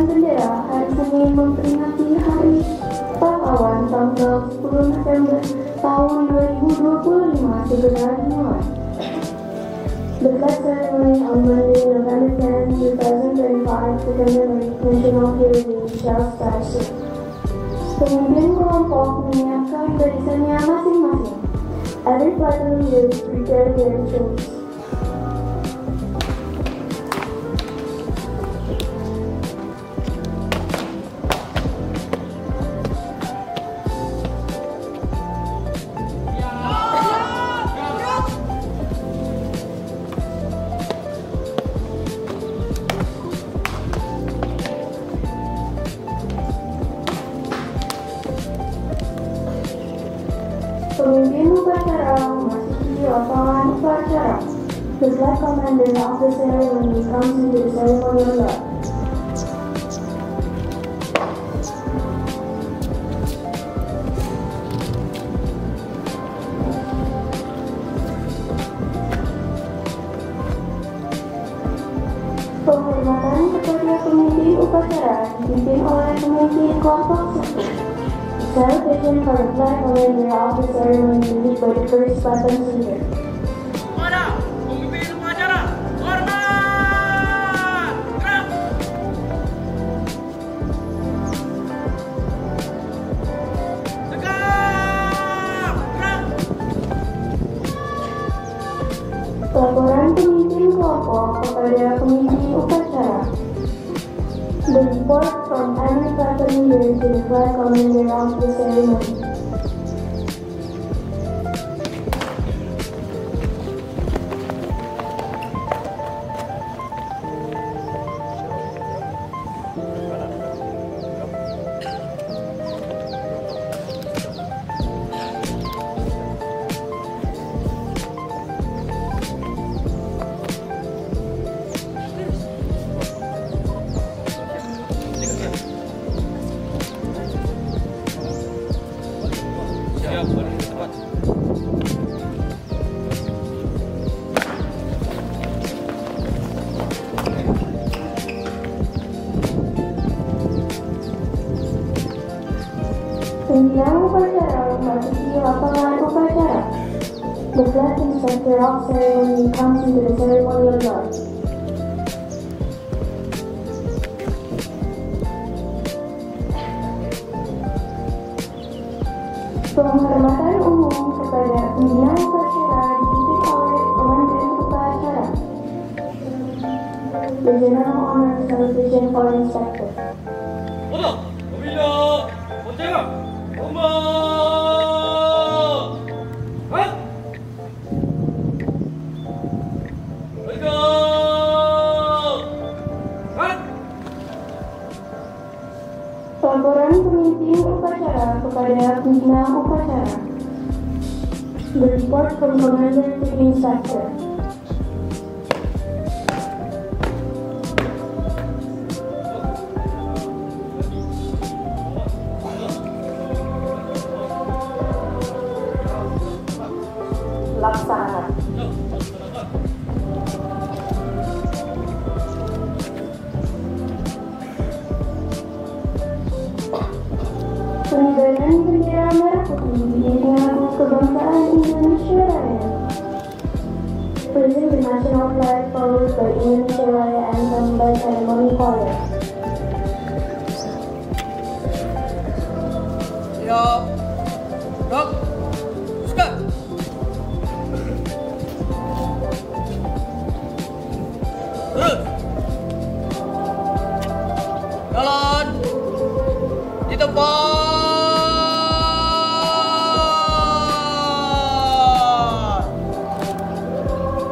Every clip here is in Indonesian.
bendera hari Senin memperingati Hari Pahlawan tanggal 10 November tahun 2025 segera dimulai. The flag ceremony on Monday, November 10, 2025 to commemorate national hero shall start soon. Pemimpin kelompok menyiapkan barisannya masing-masing. Every platoon leaders prepare their troops. Pemimpin upacara memasuki lapangan upacara. The flag commander of the ceremony comes into the ceremonial lodge. Penghormatan kepada pemimpin upacara dipimpin oleh pemimpin kelompok suku. Celebration for the flag commander of the ceremony lead by the first platoon leader. Kepada pemimpin upacara, hormat! Gerak! Tegak! Gerak! Laporan pemimpin kelompok kepada pemimpin upacara. The report from every platoon leader to the flag commander of the ceremony. Pimpinan upacara memasuki lapangan upacara. The flag instructor of ceremony comes into the ceremonial lodge. Penghormatan umum kepada pimpinan upacara dipimpin oleh komandan upacara. The General Honor Celebration for Instructor. Pada pembina upacara, hormat! Hah? Tegak! Hah? Laporan pemimpin upacara kepada pimpinan upacara. The report from commander to the instructor. Laksanakan. Pengibaran bendera merah putih menjadi lagu kebangsaan Indonesia Raya. Present the national flag followed by Indonesia Raya anthem by ceremony choir. Siap. Gerak. Teruskan. Terus. Jalan. Di tempat.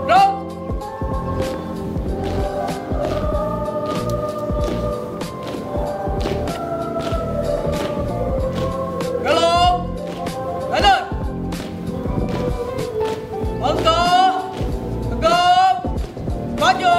Gerak. Belok. Kanan. Langkah. Tegap. Maju.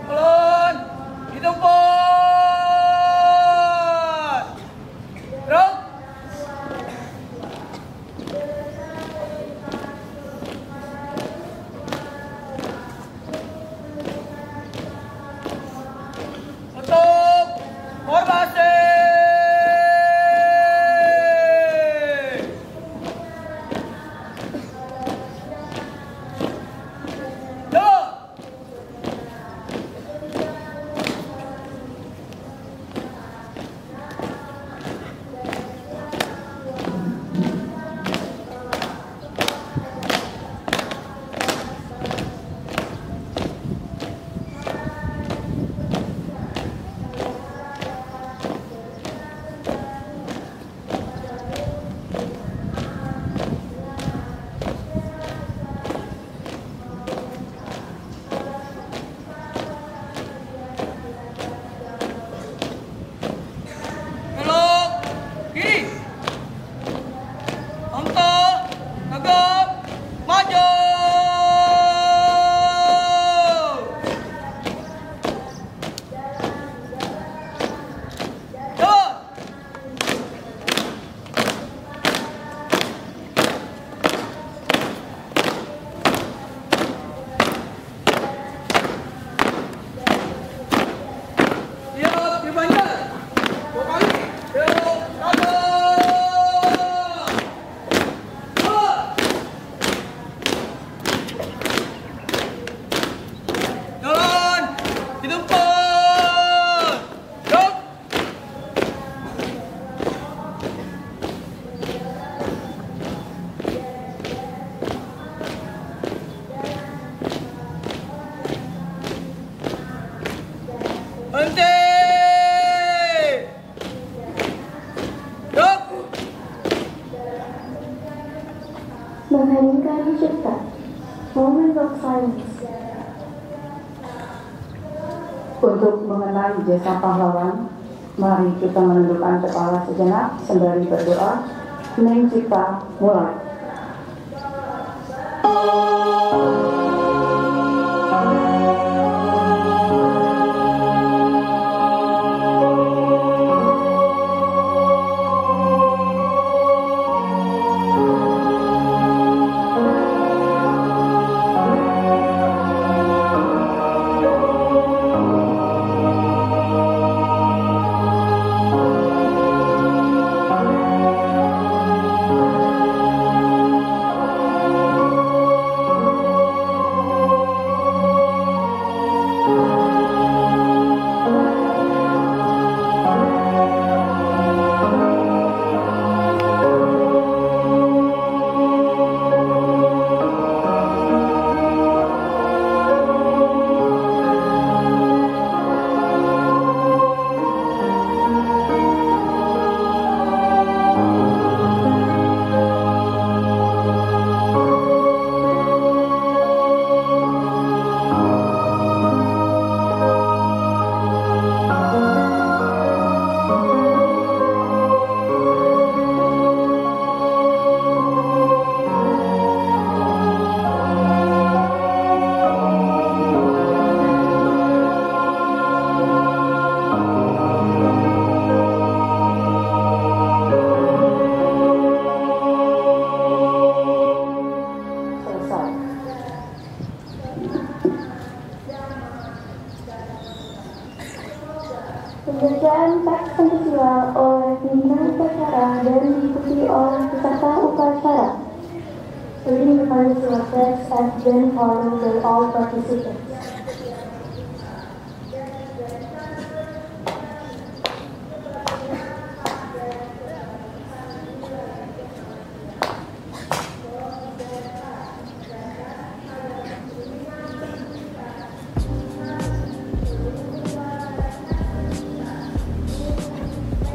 Jalan, di tempat. Gerak. Untuk formasi. Jalan. Belok kiri. Angkat, tegap, maju. Jalan. Siap, dipanjat. 2 kali. Belok kanan. Jalan. Jalan di tempat. Gerak. Berhenti. Gerak. Mengheningkan cipta. Moment of silence. Untuk mengenang jasa pahlawan, mari kita menundukkan kepala sejenak sembari berdoa. Hening cipta mulai. Pembacaan teks Pancasila oleh pimpinan upacara dan diikuti oleh peserta upacara. Reading the Pancasila text has been followed by all participants.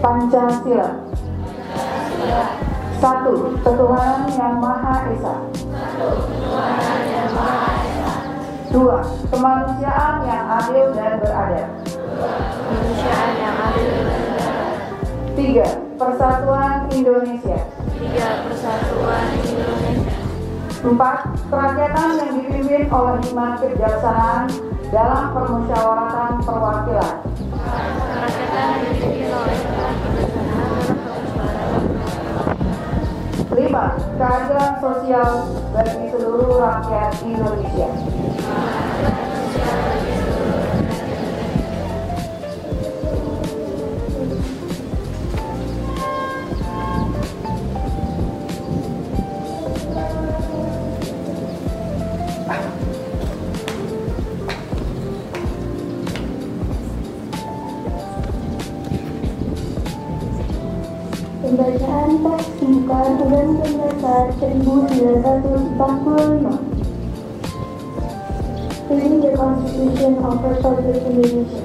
Pancasila. 1. Ketuhanan Yang Maha Esa. 2. Kemanusiaan yang adil dan beradab. 3. Persatuan Indonesia. 4. Kerakyatan yang dipimpin oleh iman kebijaksanaan dalam permusyawaratan perwakilan. 5. Keadilan sosial bagi seluruh rakyat Indonesia. Pembacaan teks pembukaan Undang-Undang Dasar 1945. Reading the Constitution of Republic Indonesia.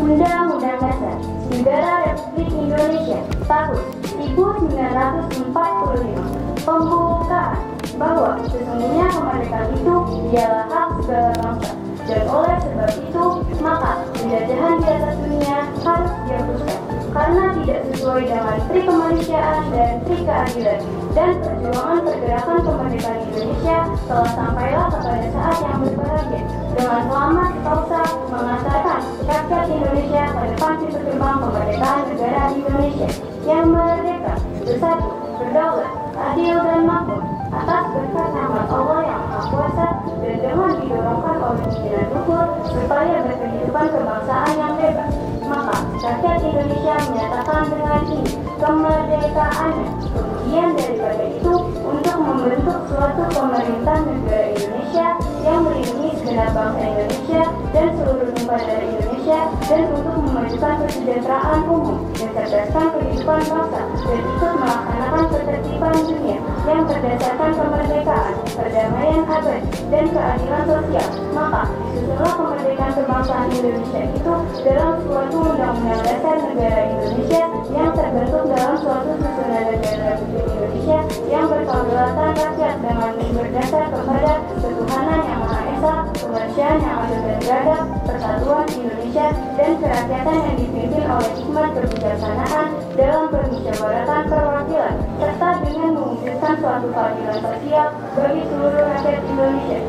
Undang-Undang Dasar Negara Republik Indonesia tahun 1945 pembukaan bahwa sesungguhnya kemerdekaan itu ialah hak segala bangsa, dan oleh sebab itu maka penjajahan di atas dunia harus dihapuskan karena tidak sesuai dengan pri kemanusiaan dan pri keadilan, dan perjuangan pergerakan kemerdekaan Indonesia telah sampailah kepada saat yang berbahagia dengan selamat kausa mengantarkan rakyat Indonesia pada panci berkembang kemerdekaan negara Indonesia yang merdeka, bersatu, berdaulat, adil dan makmur atas berkat rahmat Allah yang Maha Kuasa, dan dengan didorongkan oleh pikiran luhur supaya berkehidupan kebangsaan yang bebas. Maka rakyat Indonesia menyatakan dengan ini kemerdekaannya. Kemudian daripada itu untuk membentuk suatu pemerintah negara Indonesia yang melindungi segenap bangsa Indonesia dan seluruh tumpah darah Indonesia, dan untuk memajukan kesejahteraan umum, mencerdaskan kehidupan bangsa, dan ikut melaksanakan ketertiban dunia yang berdasarkan kemerdekaan, perdamaian abadi, dan keadilan sosial. Maka disusunlah kemerdekaan kebangsaan Indonesia itu dalam suatu undang-undang dasar negara Indonesia yang terbentuk dalam suatu susunan negara Republik Indonesia yang berkedaulatan rakyat dengan berdasar kepada ketuhanan yang Maha Esa, kemanusiaan yang adil dan beradab, persatuan Indonesia, dan kerakyatan yang dipimpin oleh hikmat kebijaksanaan dalam permusyawaratan perwakilan, serta dengan mewujudkan suatu keadilan sosial bagi seluruh rakyat Indonesia.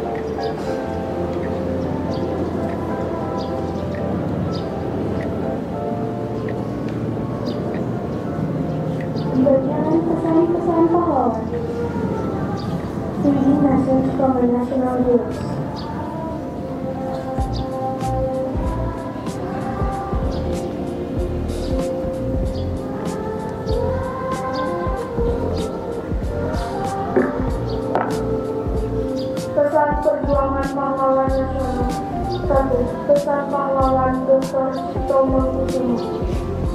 Bacaan pesan-pesan pahlawan. Leading Nations from the National Heroes. Pesan perjuangan pahlawan nasional. 1. Pesan pahlawan Dr. Sutomo Kusumo,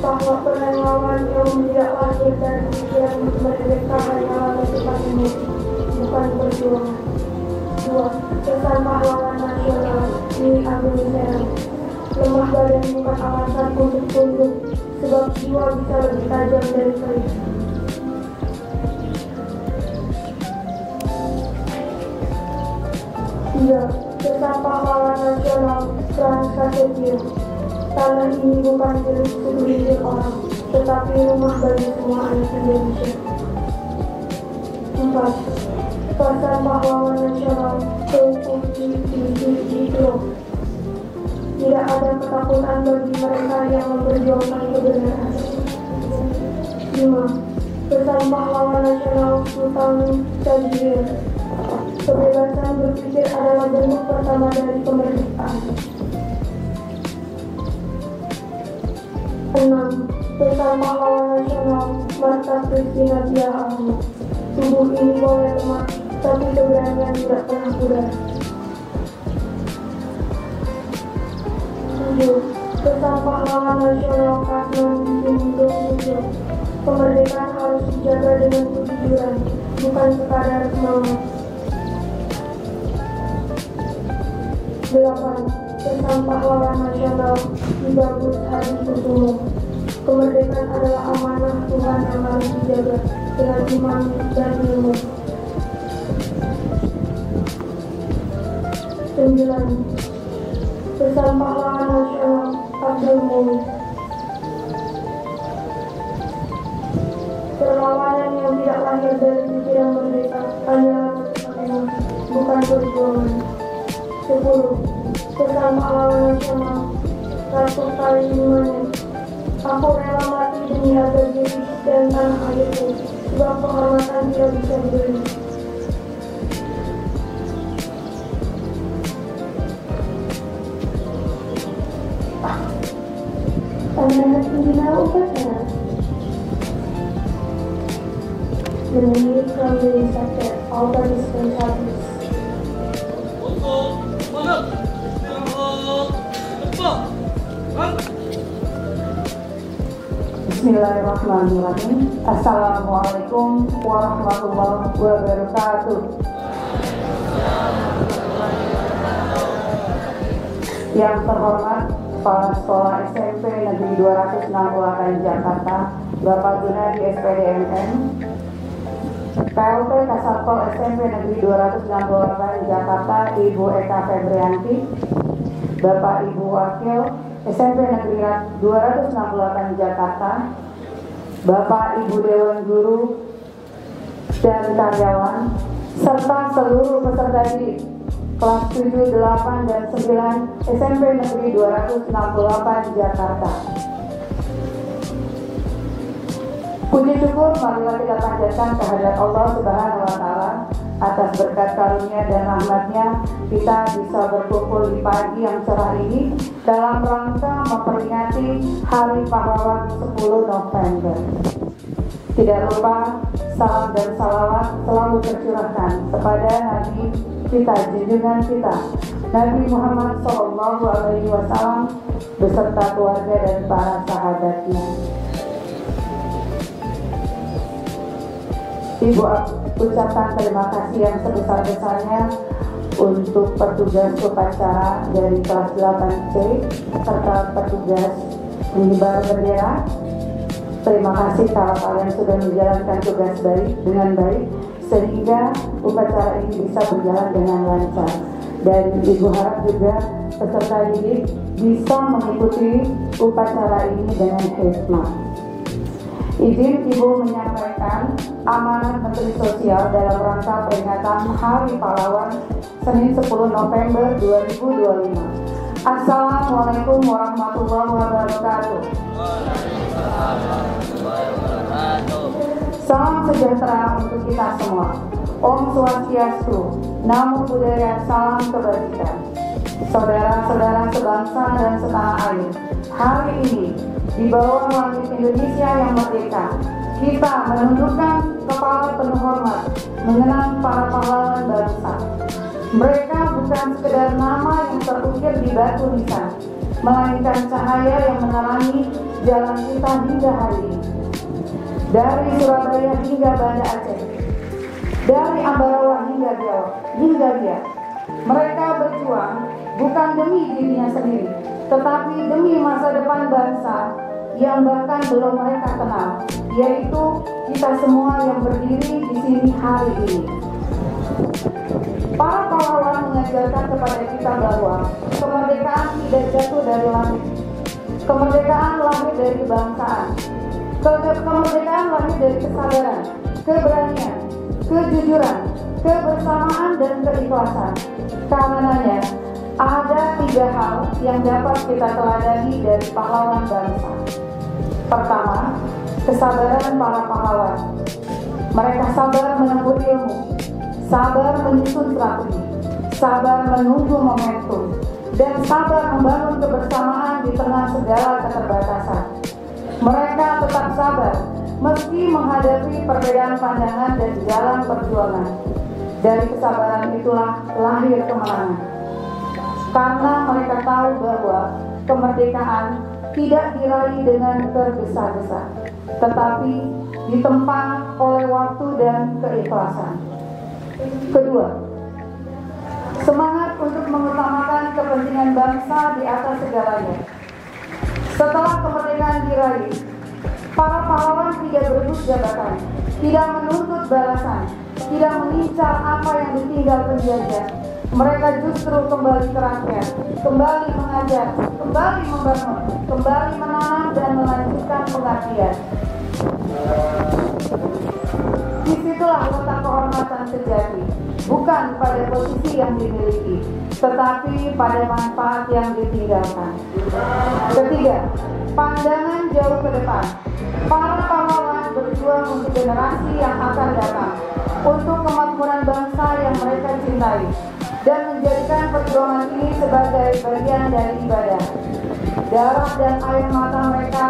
bahwa perlawanan yang tidak lahir dari pikiran merdeka hanyalah letupan emosi, bukan perjuangan. 2. Pesan pahlawan nasional ini Agung Serang. Lemah badan bukan alasan untuk tunduk, sebab jiwa bisa lebih tajam dari keris. 3. Pesan pahlawan nasional Frans Kasetio. Tanah ini bukan milik segelintir orang, tetapi rumah bagi semua anak Indonesia. 4. Pesan pahlawan nasional Teuku Ditlo. Tidak ada ketakutan bagi mereka yang memperjuangkan kebenaran. 5. Pesan pahlawan nasional Sultan Syahrir. Kebebasan berpikir adalah bentuk pertama dari kemerdekaan. 6. Pesan pahlawan nasional Marta Christina Dia Ahmad. Tubuh ini boleh lemah, tapi keberanian tidak pernah pudar. 7. Pesan pahlawan nasional Kasman Jumbo. Kemerdekaan harus dijaga dengan kejujuran, bukan sekadar semangat. 8. Pesan Pahlawan Nasional 30 Hari Sutomo. Kemerdekaan adalah amanah Tuhan yang harus dijaga dengan iman dan ilmu. 9. Pesan Pahlawan Nasional Abdul Mumin. Perlawanan yang tidak lahir dari pikiran merdeka hanyalah kepentingan, bukan perjuangan. 10. Pesan Pahlawan Nasional Ratu Kalimantan. Aku rela mati demi harga diri dan tanah airku, sebab penghormatan tidak bisa dibeli. Pandangan pembina upacara menyanyi from the instructor, all participants have this. Bismillahirrahmanirrahim. Assalamualaikum warahmatullahi wabarakatuh. Yang terhormat Kepala Sekolah SMP Negeri 268 Jakarta, Bapak Gunadi SPDMM, PLT Kasatpol SMP Negeri 268 Jakarta, Ibu Eka Febrianti, Bapak Ibu Wakil SMP Negeri 268 Jakarta, Bapak Ibu Dewan Guru dan karyawan, serta seluruh peserta didik kelas 7, 8, dan 9 SMP Negeri 268 Jakarta. Puji syukur marilah kita panjatkan kehadirat Allah Subhanahu wa Ta'ala atas berkat karunia dan rahmatnya kita bisa berkumpul di pagi yang cerah ini dalam rangka memperingati Hari Pahlawan 10 November. Tidak lupa salam dan salawat selalu tercurahkan kepada Nabi kita, junjungan kita, Nabi Muhammad SAW beserta keluarga dan para sahabatnya. Ibu ucapkan terima kasih yang sebesar-besarnya untuk petugas upacara dari kelas 8C serta petugas pengibar bendera. Terima kasih kalau kalian sudah menjalankan tugas dengan baik sehingga upacara ini bisa berjalan dengan lancar. Dan Ibu harap juga peserta didik bisa mengikuti upacara ini dengan hikmah. Izin Ibu menyampaikan amanat Menteri Sosial dalam rangka peringatan Hari Pahlawan Senin 10 November 2025. Assalamualaikum warahmatullahi wabarakatuh. Salam sejahtera untuk kita semua. Om Swastiastu, Namo Buddhaya, salam kebajikan. Saudara-saudara sebangsa dan setanah air, hari ini di bawah langit Indonesia yang merdeka, kita menundukkan kepala penuh hormat mengenang para pahlawan bangsa. Mereka bukan sekedar nama yang terukir di batu nisan, melainkan cahaya yang menerangi jalan kita hingga hari ini. Dari Surabaya hingga Banda Aceh, dari Ambarawa hingga Biak, mereka berjuang bukan demi dirinya sendiri, tetapi demi masa depan bangsa yang bahkan belum mereka kenal, yaitu kita semua yang berdiri di sini hari ini. Para pahlawan mengajarkan kepada kita bahwa kemerdekaan tidak jatuh dari langit. Kemerdekaan lahir dari kebangsaan. Kemerdekaan lahir dari kesabaran, keberanian, kejujuran, kebersamaan, dan keikhlasan. Karenanya, ada 3 hal yang dapat kita teladani dari pahlawan bangsa. Pertama, kesabaran para pahlawan. Mereka sabar menempuh ilmu, sabar menyusun strategi, sabar menunggu momentum, dan sabar membangun kebersamaan di tengah segala keterbatasan. Mereka tetap sabar meski menghadapi perbedaan pandangan dan jalan perjuangan. Dari kesabaran itulah lahir kemenangan. Karena mereka tahu bahwa kemerdekaan tidak diraih dengan tergesa-gesa, tetapi ditempa oleh waktu dan keikhlasan. Kedua, semangat untuk mengutamakan kepentingan kepentingan bangsa di atas segalanya. Setelah kemerdekaan diraih, para pahlawan tidak berebut jabatan, tidak menuntut balasan, tidak mengincar apa yang ditinggal penjajah. Mereka justru kembali ke rakyat, kembali mengajar, kembali membangun, kembali menanam dan melanjutkan pengabdian. Disitulah letak kehormatan sejati, bukan pada posisi yang dimiliki, tetapi pada manfaat yang ditinggalkan. Ketiga, pandangan jauh ke depan. Para pahlawan berjuang untuk generasi yang akan datang, untuk kemakmuran bangsa yang mereka cintai, dan menjadikan perjuangan ini sebagai bagian dari ibadah. Darah dan air mata mereka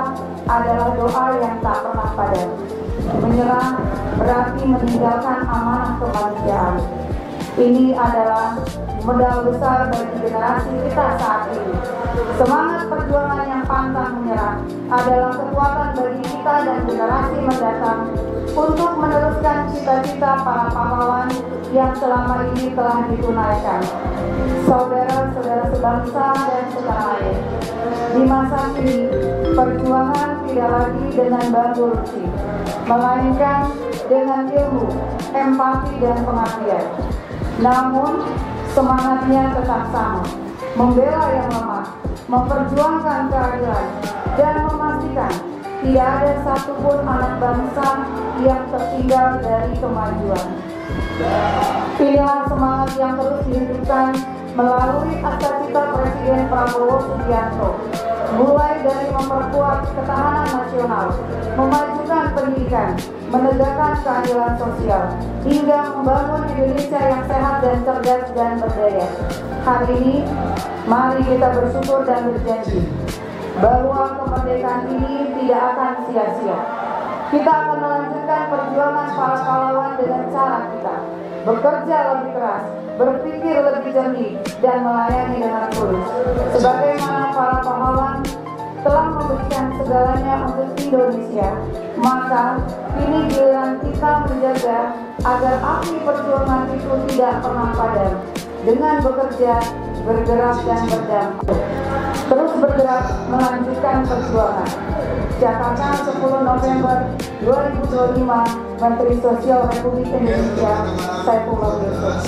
adalah doa yang tak pernah padam. Menyerah berarti meninggalkan amanah kemanusiaan. Ini adalah modal besar bagi generasi kita saat ini. Semangat perjuangan yang pantang menyerah adalah kekuatan bagi kita dan generasi mendatang untuk meneruskan cita-cita para pahlawan yang selama ini telah ditunaikan. Saudara-saudara sebangsa dan setanah air, di masa kini perjuangan tidak lagi dengan bambu rusi, melainkan dengan ilmu, empati dan pengabdian. Namun semangatnya tetap sama, membela yang lemah, memperjuangkan keadilan, dan memastikan tidak ada satupun anak bangsa yang tertinggal dari kemajuan. Inilah semangat yang terus dihidupkan melalui Akta Cita Presiden Prabowo Subianto, mulai dari memperkuat ketahanan nasional, memajukan pendidikan, menegakkan keadilan sosial, hingga membangun Indonesia yang sehat dan cerdas dan berdaya. Hari ini, mari kita bersyukur dan berjanji bahwa kemerdekaan ini tidak akan sia-sia. Kita akan melanjutkan perjuangan para pahlawan dengan cara kita bekerja lebih keras, berpikir lebih jernih, dan melayani dengan tulus. Sebagaimana para pahlawan telah memberikan segalanya untuk Indonesia, maka ini giliran kita menjaga agar api perjuangan itu tidak pernah padam dengan bekerja, bergerak dan berdampak. Terus bergerak melanjutkan perjuangan. Jakarta 10 November 2025, Menteri Sosial Republik Indonesia Saifullah Yusuf.